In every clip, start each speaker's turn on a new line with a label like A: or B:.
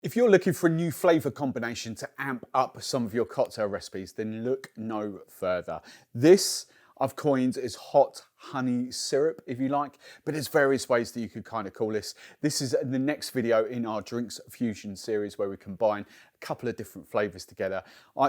A: If you're looking for a new flavour combination to amp up some of your cocktail recipes, then look no further. This I've coined as hot honey syrup, if you like, but there's various ways that you could kind of call this. This is the next video in our DRINKSfusion series where we combine a couple of different flavours together.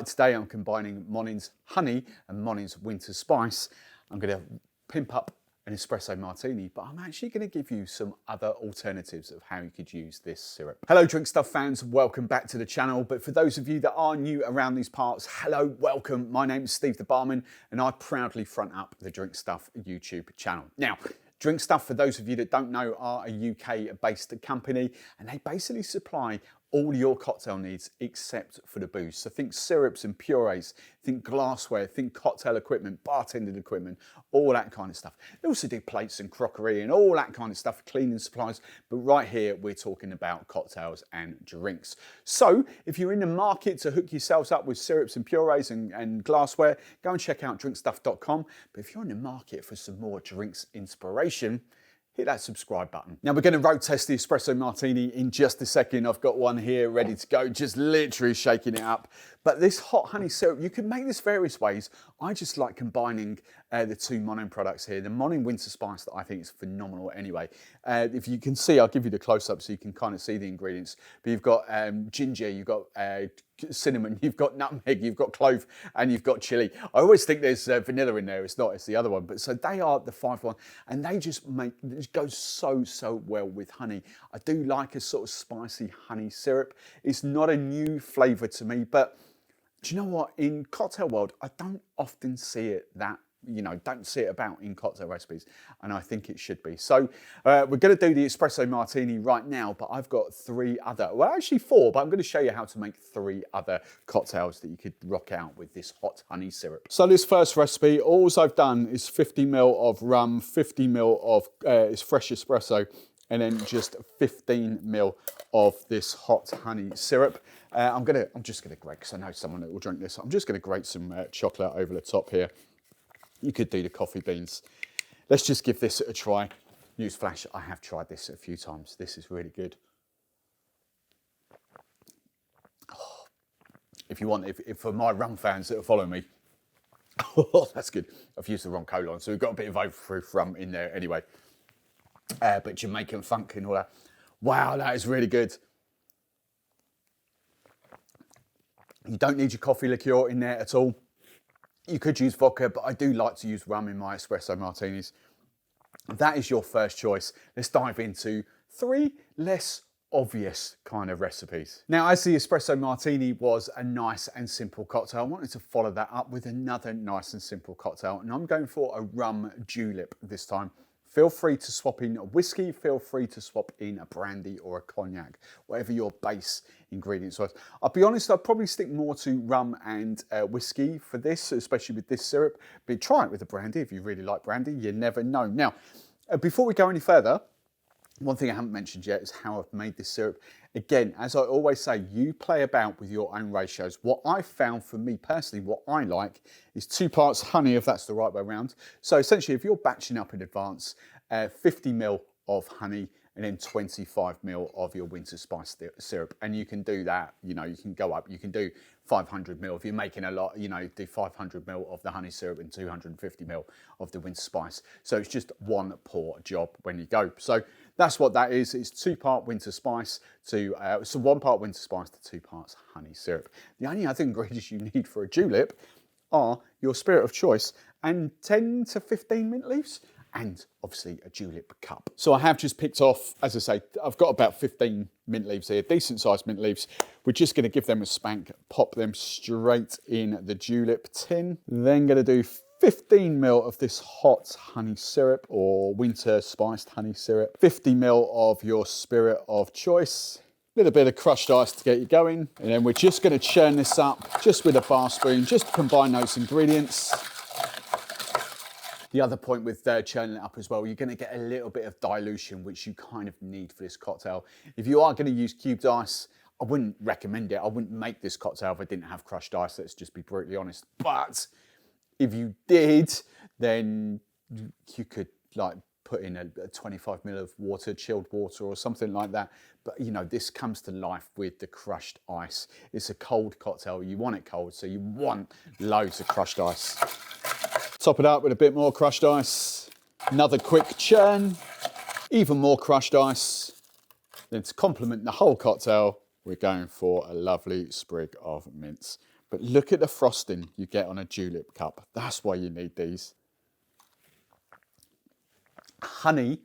A: Today I'm combining Monin's honey and Monin's winter spice. I'm going to pimp up an espresso martini, but I'm actually going to give you some other alternatives of how you could use this syrup. Hello Drink Stuff fans, welcome back to the channel. But for those of you that are new around these parts, hello, welcome. My name is Steve the Barman and I proudly front up the Drink Stuff YouTube channel. Now, Drink Stuff, for those of you that don't know, are a UK based company and they basically supply all your cocktail needs except for the booze. So think syrups and purees, think glassware, think cocktail equipment, bartending equipment, all that kind of stuff. They also do plates and crockery and all that kind of stuff, cleaning supplies. But right here, we're talking about cocktails and drinks. So if you're in the market to hook yourselves up with syrups and purees and glassware, go and check out drinkstuff.com. But if you're in the market for some more drinks inspiration, hit that subscribe button. Now we're going to road test the espresso martini in just a second. I've got one here ready to go, just literally shaking it up. But this hot honey syrup, you can make this various ways. I just like combining the two Monin products here. The Monin winter spice that I think is phenomenal anyway. If you can see, I'll give you the close-up so you can kind of see the ingredients. But you've got ginger, you've got cinnamon, you've got nutmeg, you've got clove, and you've got chili. I always think there's vanilla in there. It's not, it's the other one. But so they are the 5-1, and they just make, it goes so well with honey. I do like a sort of spicy honey syrup. It's not a new flavor to me, but do you know what? In cocktail world, I don't often see it that, don't see it about in cocktail recipes, and I think it should be. So we're going to do the espresso martini right now, but I've got 3 other, well actually 4, but I'm going to show you how to make 3 other cocktails that you could rock out with this hot honey syrup. So this first recipe, all I've done is 50 ml of rum, 50 ml of fresh espresso, and then just 15 ml of this hot honey syrup. I'm just gonna grate, because I know someone that will drink this. I'm just gonna grate some chocolate over the top here. You could do the coffee beans. Let's just give this a try. Newsflash, I have tried this a few times. This is really good. Oh, if you want, if for my rum fans that are following me, oh, that's good. I've used the wrong colon, so we've got a bit of overproof rum in there anyway. But Jamaican funk and all that. Wow, that is really good. You don't need your coffee liqueur in there at all. You could use vodka, but I do like to use rum in my espresso martinis. That is your first choice. Let's dive into 3 less obvious kind of recipes. Now, as the espresso martini was a nice and simple cocktail, I wanted to follow that up with another nice and simple cocktail, and I'm going for a rum julep this time. Feel free to swap in a whiskey, feel free to swap in a brandy or a cognac, whatever your base ingredients was. I'll be honest, I'd probably stick more to rum and whiskey for this, especially with this syrup, but try it with a brandy if you really like brandy, you never know. Now, before we go any further, one thing I haven't mentioned yet is how I've made this syrup. Again, as I always say, you play about with your own ratios. What I found for me personally, what I like is 2 parts honey, if that's the right way around. So essentially, if you're batching up in advance, 50 ml of honey and then 25 ml of your winter spice syrup. And you can do that, you can go up, you can do 500 ml. If you're making a lot, do 500 ml of the honey syrup and 250 ml of the winter spice. So it's just 1 pour job when you go. So that's what that is. It's 2 part winter spice to, so 1 part winter spice to 2 parts honey syrup. The only other ingredients you need for a julep are your spirit of choice and 10 to 15 mint leaves, and obviously a julep cup. So I have just picked off, as I say, I've got about 15 mint leaves here, decent sized mint leaves. We're just gonna give them a spank, pop them straight in the julep tin. Then gonna do 15 ml of this hot honey syrup or winter spiced honey syrup, 50 ml of your spirit of choice, a little bit of crushed ice to get you going. And then we're just gonna churn this up just with a bar spoon, just to combine those ingredients. The other point with churning it up as well, you're going to get a little bit of dilution, which you kind of need for this cocktail. If you are going to use cubed ice, I wouldn't recommend it. I wouldn't make this cocktail if I didn't have crushed ice, let's just be brutally honest. But if you did, then you could like put in a 25 ml of water, chilled water or something like that. But you know, this comes to life with the crushed ice. It's a cold cocktail. You want it cold, so you want loads of crushed ice. Top it up with a bit more crushed ice. Another quick churn. Even more crushed ice. Then to complement the whole cocktail, we're going for a lovely sprig of mint. But look at the frosting you get on a julep cup. That's why you need these. Honey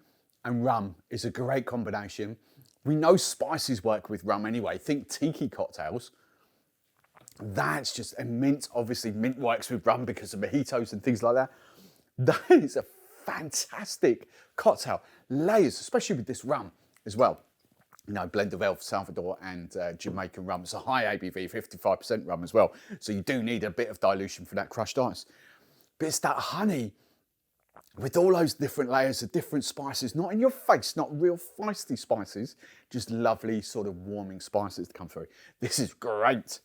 A: and rum is a great combination. We know spices work with rum anyway. Think tiki cocktails. That's just, and mint, obviously mint works with rum because of mojitos and things like that. That is a fantastic cocktail. Layers, especially with this rum as well. You know, blend of El Salvador and Jamaican rum. It's a high ABV, 55% rum as well. So you do need a bit of dilution for that crushed ice. But it's that honey with all those different layers of different spices, not in your face, not real feisty spices, just lovely sort of warming spices to come through. This is great.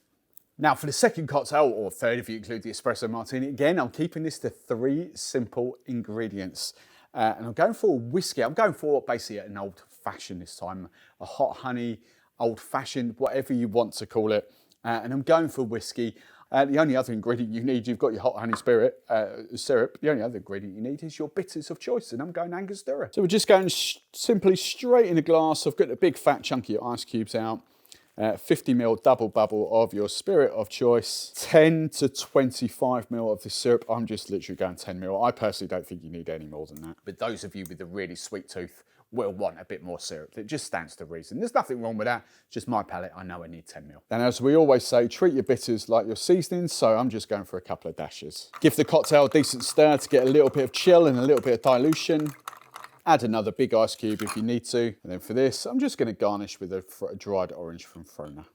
A: Now for the second cocktail, or third if you include the espresso martini, again, I'm keeping this to 3 simple ingredients. And I'm going for a whiskey. I'm going for basically an old fashioned this time, a hot honey, old fashioned, whatever you want to call it. And I'm going for whiskey. The only other ingredient you need, you've got your hot honey syrup. The only other ingredient you need is your bitters of choice, and I'm going Angostura. So we're just going simply straight in a glass. I've got the big fat chunky ice cubes out. 50 ml double bubble of your spirit of choice, 10 to 25 ml of the syrup. I'm just literally going 10 ml. I personally don't think you need any more than that. But those of you with a really sweet tooth will want a bit more syrup. It just stands to reason. There's nothing wrong with that. It's just my palate. I know I need 10 ml. And as we always say, treat your bitters like your seasonings. So I'm just going for a couple of dashes. Give the cocktail a decent stir to get a little bit of chill and a little bit of dilution. Add another big ice cube if you need to. And then for this, I'm just going to garnish with a dried orange from Frona.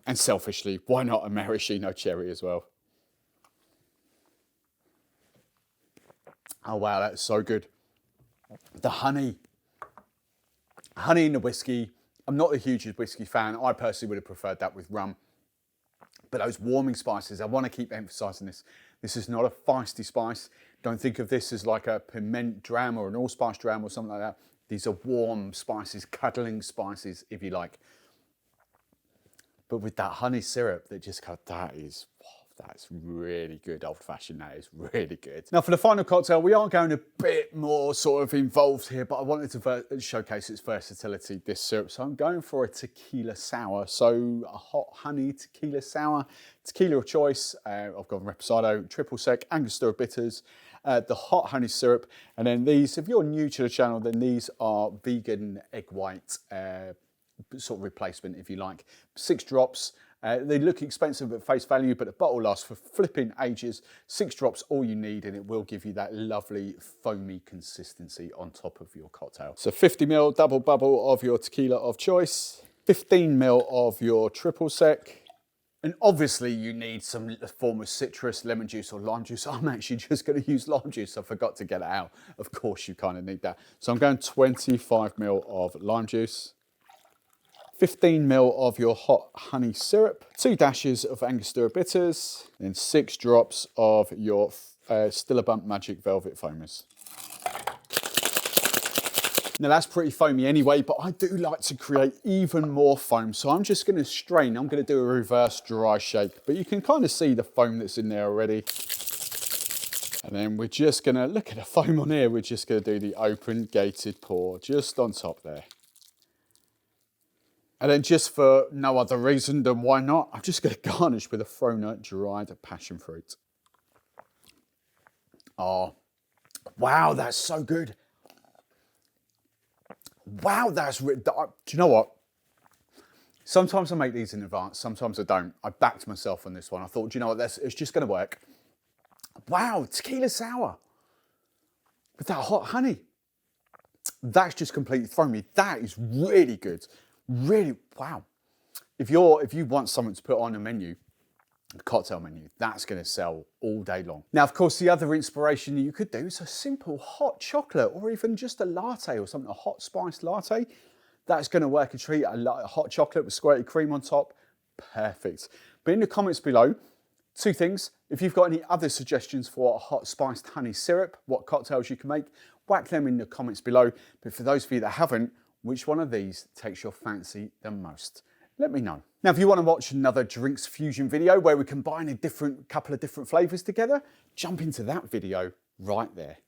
A: And selfishly, why not a maraschino cherry as well? Oh wow, that's so good. The honey in the whiskey. I'm not the hugest whiskey fan. I personally would have preferred that with rum. But those warming spices, I want to keep emphasizing this. This is not a feisty spice. Don't think of this as like a piment dram or an allspice dram or something like that. These are warm spices, cuddling spices, if you like. But with that honey syrup, that just got, that's really good old-fashioned. That is really good. Now for the final cocktail, we are going a bit more sort of involved here, but I wanted to showcase its versatility, this syrup. So I'm going for a tequila sour. So a hot honey tequila sour, tequila of choice. I've gone Reposado, triple sec, Angostura bitters, the hot honey syrup. And then these, if you're new to the channel, then these are vegan egg white sort of replacement, if you like. 6 drops. They look expensive at face value, but a bottle lasts for flipping ages. 6 drops, all you need, and it will give you that lovely foamy consistency on top of your cocktail. So 50 ml double bubble of your tequila of choice, 15 ml of your triple sec, and obviously you need some form of citrus, lemon juice or lime juice. I'm actually just going to use lime juice. I forgot to get it out. Of course you kind of need that. So I'm going 25 ml of lime juice. 15 ml of your hot honey syrup, 2 dashes of Angostura bitters, and 6 drops of your Still a Bump Magic Velvet Foamers. Now that's pretty foamy anyway, but I do like to create even more foam. So I'm just gonna strain, I'm gonna do a reverse dry shake, but you can kind of see the foam that's in there already. And then we're just gonna, look at the foam on here, we're just gonna do the open gated pour just on top there. And then just for no other reason than why not, I'm just going to garnish with a Frona dried passion fruit. Oh, wow, that's so good. Wow, do you know what? Sometimes I make these in advance, sometimes I don't. I backed myself on this one. I thought, do you know what, it's just going to work. Wow, tequila sour with that hot honey. That's just completely thrown me. That is really good. Really, wow. If you want something to put on a menu, a cocktail menu, that's going to sell all day long. Now, of course, the other inspiration you could do is a simple hot chocolate or even just a latte or something, a hot spiced latte. That's going to work a treat. A hot chocolate with squirty cream on top, perfect. But in the comments below, Two things, if you've got any other suggestions for a hot spiced honey syrup, what cocktails you can make, whack them in the comments below. But for those of you that haven't, which one of these takes your fancy the most? Let me know. Now, if you want to watch another DRINKSfusion video where we combine a couple of different flavors together, jump into that video right there.